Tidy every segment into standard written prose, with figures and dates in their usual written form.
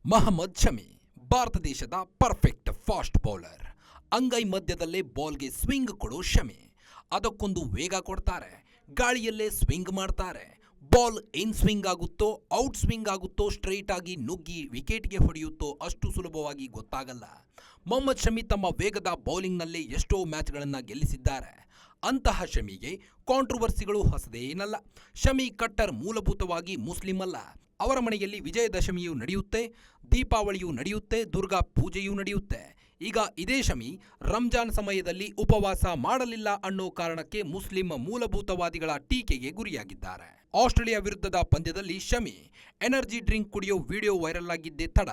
ಮಹಮ್ಮದ್ ಶಮಿ ಭಾರತ ದೇಶದ perfect fast bowler. ಅಂಗೈ ಮಧ್ಯದಲ್ಲೇ ಬಾಲ್ಗೆ ಸ್ವಿಂಗ್ ಕೊಡೋ ಶಮಿ. ಅದಕ್ಕೊಂದು ವೇಗ ಕೊಡ್ತಾರೆ, ಗಾಳಿಯಲ್ಲೇ ಸ್ವಿಂಗ್ ಮಾಡ್ತಾರೆ. ಬಾಲ್ ಇನ್ ಸ್ವಿಂಗ್ ಆಗುತ್ತೋ ಔಟ್ ಸ್ವಿಂಗ್ ಆಗುತ್ತೋ ಸ್ಟ್ರೈಟ್ ಆಗಿ ನುಗ್ಗಿ ವಿಕೆಟ್ಗೆ ಹೊಡೆಯುತ್ತೋ ಅಷ್ಟು ಸುಲಭವಾಗಿ ಗೊತ್ತಾಗಲ್ಲ. ಮೊಹಮ್ಮದ್ ಶಮಿ ತಮ್ಮ ವೇಗದ ಬೌಲಿಂಗ್ನಲ್ಲೇ ಎಷ್ಟೋ ಮ್ಯಾಚ್ಗಳನ್ನು ಗೆಲ್ಲಿಸಿದ್ದಾರೆ. ಅಂತಹ ಶಮಿಗೆ ಕಾಂಟ್ರವರ್ಸಿಗಳು ಹೊಸದೇನಲ್ಲ. ಶಮಿ ಕಟ್ಟರ್ ಮೂಲಭೂತವಾಗಿ ಮುಸ್ಲಿಂ ಅಲ್ಲ. ಅವರ ಮನೆಯಲ್ಲಿ ವಿಜಯದಶಮಿಯೂ ನಡೆಯುತ್ತೆ, ದೀಪಾವಳಿಯೂ ನಡೆಯುತ್ತೆ, ದುರ್ಗಾ ಪೂಜೆಯೂ ನಡೆಯುತ್ತೆ. ಈಗ ಇದೇ ಶಮಿ ರಂಜಾನ್ ಸಮಯದಲ್ಲಿ ಉಪವಾಸ ಮಾಡಲಿಲ್ಲ ಅನ್ನೋ ಕಾರಣಕ್ಕೆ ಮುಸ್ಲಿಂ ಮೂಲಭೂತವಾದಿಗಳ ಟೀಕೆಗೆ ಗುರಿಯಾಗಿದ್ದಾರೆ. ಆಸ್ಟ್ರೇಲಿಯಾ ವಿರುದ್ಧದ ಪಂದ್ಯದಲ್ಲಿ ಶಮಿ ಎನರ್ಜಿ ಡ್ರಿಂಕ್ ಕುಡಿಯೋ ವಿಡಿಯೋ ವೈರಲ್ ಆಗಿದ್ದೇ ತಡ.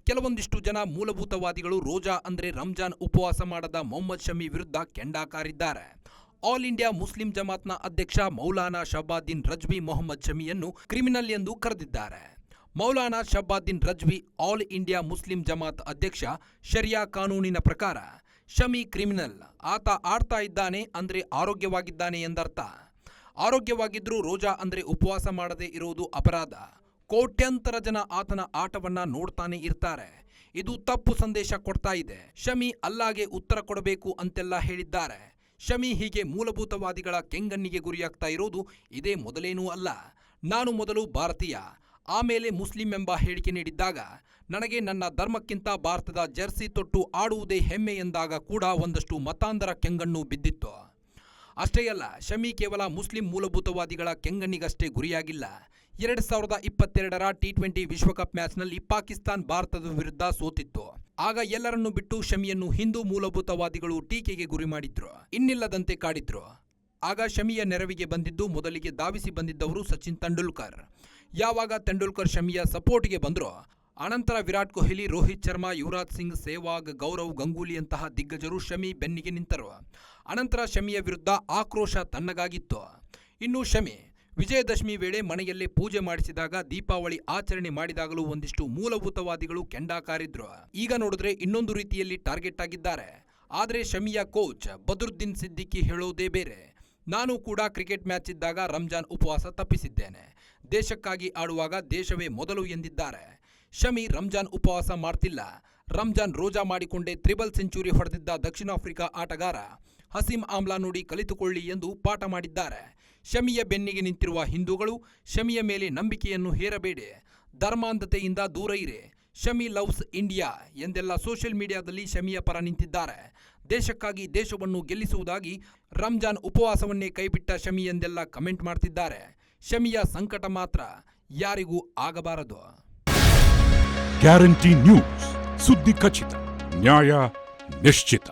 ಕೆಲವೊಂದಿಷ್ಟು ಜನ ಮೂಲಭೂತವಾದಿಗಳು ರೋಜಾ ಅಂದ್ರೆ ರಂಜಾನ್ ಉಪವಾಸ ಮಾಡದ ಮೊಹಮ್ಮದ್ ಶಮಿ ವಿರುದ್ಧ ಕೆಂಡಕಾರಿದ್ದಾರೆ. ಆಲ್ ಇಂಡಿಯಾ ಮುಸ್ಲಿಂ ಜಮಾತ್ನ ಅಧ್ಯಕ್ಷ ಮೌಲಾನಾ ಶಹಬಾದ್ದೀನ್ ರಜ್ವಿ ಮೊಹಮ್ಮದ್ ಶಮಿಯನ್ನು ಕ್ರಿಮಿನಲ್ ಎಂದು ಕರೆದಿದ್ದಾರೆ. Maulana Shahabuddin Razvi all India Muslim Jamaat ಅಧ್ಯಕ್ಷ. ಶರಿಯಾ ಕಾನೂನಿನ ಪ್ರಕಾರ ಶಮಿ ಕ್ರಿಮಿನಲ್. ಆತ ಆಡ್ತಾ ಇದ್ದಾನೆ ಅಂದ್ರೆ ಆರೋಗ್ಯವಾಗಿದ್ದಾನೆ ಎಂದರ್ಥ. ಆರೋಗ್ಯವಾಗಿದ್ರೂ ರೋಜಾ ಅಂದ್ರೆ ಉಪವಾಸ ಮಾಡದೇ ಇರುವುದು ಅಪರಾಧ. ಕೋಟ್ಯಂತರ ಜನ ಆತನ ಆಟವನ್ನ ನೋಡ್ತಾನೆ ಇರ್ತಾರೆ. ಇದು ತಪ್ಪು ಸಂದೇಶ ಕೊಡ್ತಾ ಇದೆ. ಶಮಿ ಅಲ್ಲಾಗೆ ಉತ್ತರ ಕೊಡಬೇಕು ಅಂತೆಲ್ಲ ಹೇಳಿದ್ದಾರೆ. ಶಮಿ ಹೀಗೆ ಮೂಲಭೂತವಾದಿಗಳ ಕೆಂಗಣ್ಣಿಗೆ ಗುರಿಯಾಗ್ತಾ ಇರೋದು ಇದೇ ಮೊದಲೇನೂ ಅಲ್ಲ. ನಾನು ಮೊದಲು ಭಾರತೀಯ, ಆಮೇಲೆ ಮುಸ್ಲಿಂ ಎಂಬ ಹೇಳಿಕೆ ನೀಡಿದ್ದಾಗ, ನನಗೆ ನನ್ನ ಧರ್ಮಕ್ಕಿಂತ ಭಾರತದ ಜರ್ಸಿ ತೊಟ್ಟು ಆಡುವುದೇ ಹೆಮ್ಮೆ ಎಂದಾಗ ಕೂಡ ಒಂದಷ್ಟು ಮತಾಂಧರ ಕೆಂಗಣ್ಣು ಬಿದ್ದಿತ್ತು. ಅಷ್ಟೇ ಅಲ್ಲ, ಶಮಿ ಕೇವಲ ಮುಸ್ಲಿಂ ಮೂಲಭೂತವಾದಿಗಳ ಕೆಂಗಣ್ಣಿಗಷ್ಟೇ ಗುರಿಯಾಗಿಲ್ಲ. 2022ರ T20 ವಿಶ್ವಕಪ್ ಮ್ಯಾಚ್ನಲ್ಲಿ ಪಾಕಿಸ್ತಾನ್ ಭಾರತದ ವಿರುದ್ಧ ಸೋತಿತ್ತು. ಆಗ ಎಲ್ಲರನ್ನೂ ಬಿಟ್ಟು ಶಮಿಯನ್ನು ಹಿಂದೂ ಮೂಲಭೂತವಾದಿಗಳು ಟೀಕೆಗೆ ಗುರಿ ಮಾಡಿದ್ರು, ಇನ್ನಿಲ್ಲದಂತೆ ಕಾಡಿದ್ರು. ಆಗ ಶಮಿಯ ನೆರವಿಗೆ ಬಂದಿದ್ದು ಮೊದಲಿಗೆ ಧಾವಿಸಿ ಬಂದಿದ್ದವರು ಸಚಿನ್ ತೆಂಡೂಲ್ಕರ್. ಯಾವಾಗ ತೆಂಡೂಲ್ಕರ್ ಶಮಿಯ ಸಪೋರ್ಟ್ಗೆ ಬಂದ್ರು, ಅನಂತರ ವಿರಾಟ್ ಕೊಹ್ಲಿ, ರೋಹಿತ್ ಶರ್ಮಾ, ಯುವರಾಜ್ ಸಿಂಗ್, ಸೆಹ್ವಾಗ್, ಗೌರವ್ ಗಂಗೂಲಿಯಂತಹ ದಿಗ್ಗಜರು ಶಮಿ ಬೆನ್ನಿಗೆ ನಿಂತರು. ಅನಂತರ ಶಮಿಯ ವಿರುದ್ಧ ಆಕ್ರೋಶ ತಣ್ಣಗಾಗಿತ್ತು. ಇನ್ನು ಶಮಿ ವಿಜಯದಶಮಿ ವೇಳೆ ಮನೆಯಲ್ಲೇ ಪೂಜೆ ಮಾಡಿಸಿದಾಗ, ದೀಪಾವಳಿ ಆಚರಣೆ ಮಾಡಿದಾಗಲೂ ಒಂದಿಷ್ಟು ಮೂಲಭೂತವಾದಿಗಳು ಕೆಂಡಕಾರಿದ್ರು. ಈಗ ನೋಡಿದ್ರೆ ಇನ್ನೊಂದು ರೀತಿಯಲ್ಲಿ ಟಾರ್ಗೆಟ್ ಆಗಿದ್ದಾರೆ. ಆದರೆ ಶಮಿಯ ಕೋಚ್ ಬದ್ರುದ್ದೀನ್ ಸಿದ್ದಿಕಿ ಹೇಳೋದೇ ಬೇರೆ. ನಾನು ಕೂಡ ಕ್ರಿಕೆಟ್ ಮ್ಯಾಚ್ ಇದ್ದಾಗ ರಂಜಾನ್ ಉಪವಾಸ ತಪ್ಪಿಸಿದ್ದೇನೆ. ದೇಶಕ್ಕಾಗಿ ಆಡುವಾಗ ದೇಶವೇ ಮೊದಲು ಎಂದಿದ್ದಾರೆ. ಶಮಿ ರಂಜಾನ್ ಉಪವಾಸ ಮಾಡ್ತಿಲ್ಲ. ರಂಜಾನ್ ರೋಜಾ ಮಾಡಿಕೊಂಡೇ ತ್ರಿಬಲ್ ಸೆಂಚುರಿ ಹೊಡೆದಿದ್ದ ದಕ್ಷಿಣ ಆಫ್ರಿಕಾ ಆಟಗಾರ ಹಸೀಂ ಆಮ್ಲಾ ನೋಡಿ ಕಲಿತುಕೊಳ್ಳಿ ಎಂದು ಪಾಠ ಮಾಡಿದ್ದಾರೆ. ಶಮಿಯ ಬೆನ್ನಿಗೆ ನಿಂತಿರುವ ಹಿಂದೂಗಳು ಶಮಿಯ ಮೇಲೆ ನಂಬಿಕೆಯನ್ನು ಹೇರಬೇಡಿ, ಧರ್ಮಾಂಧತೆಯಿಂದ ದೂರ ಇರಿ, ಶಮಿ ಲವ್ಸ್ ಇಂಡಿಯಾ ಎಂದೆಲ್ಲ ಸೋಷಿಯಲ್ ಮೀಡಿಯಾದಲ್ಲಿ ಶಮಿಯ ಪರ ನಿಂತಿದ್ದಾರೆ. ದೇಶಕ್ಕಾಗಿ ದೇಶವನ್ನು ಗೆಲ್ಲಿಸುವುದಾಗಿ ರಂಜಾನ್ ಉಪವಾಸವನ್ನೇ ಕೈಬಿಟ್ಟ ಶಮಿ ಎಂದೆಲ್ಲ ಕಮೆಂಟ್ ಮಾಡ್ತಿದ್ದಾರೆ. ಶಮಿಯ ಸಂಕಟ ಮಾತ್ರ ಯಾರಿಗೂ ಆಗಬಾರದು. ಗ್ಯಾರಂಟಿ ನ್ಯೂಸ್, ಸುದ್ದಿ ಖಚಿತ, ನ್ಯಾಯ ನಿಶ್ಚಿತ.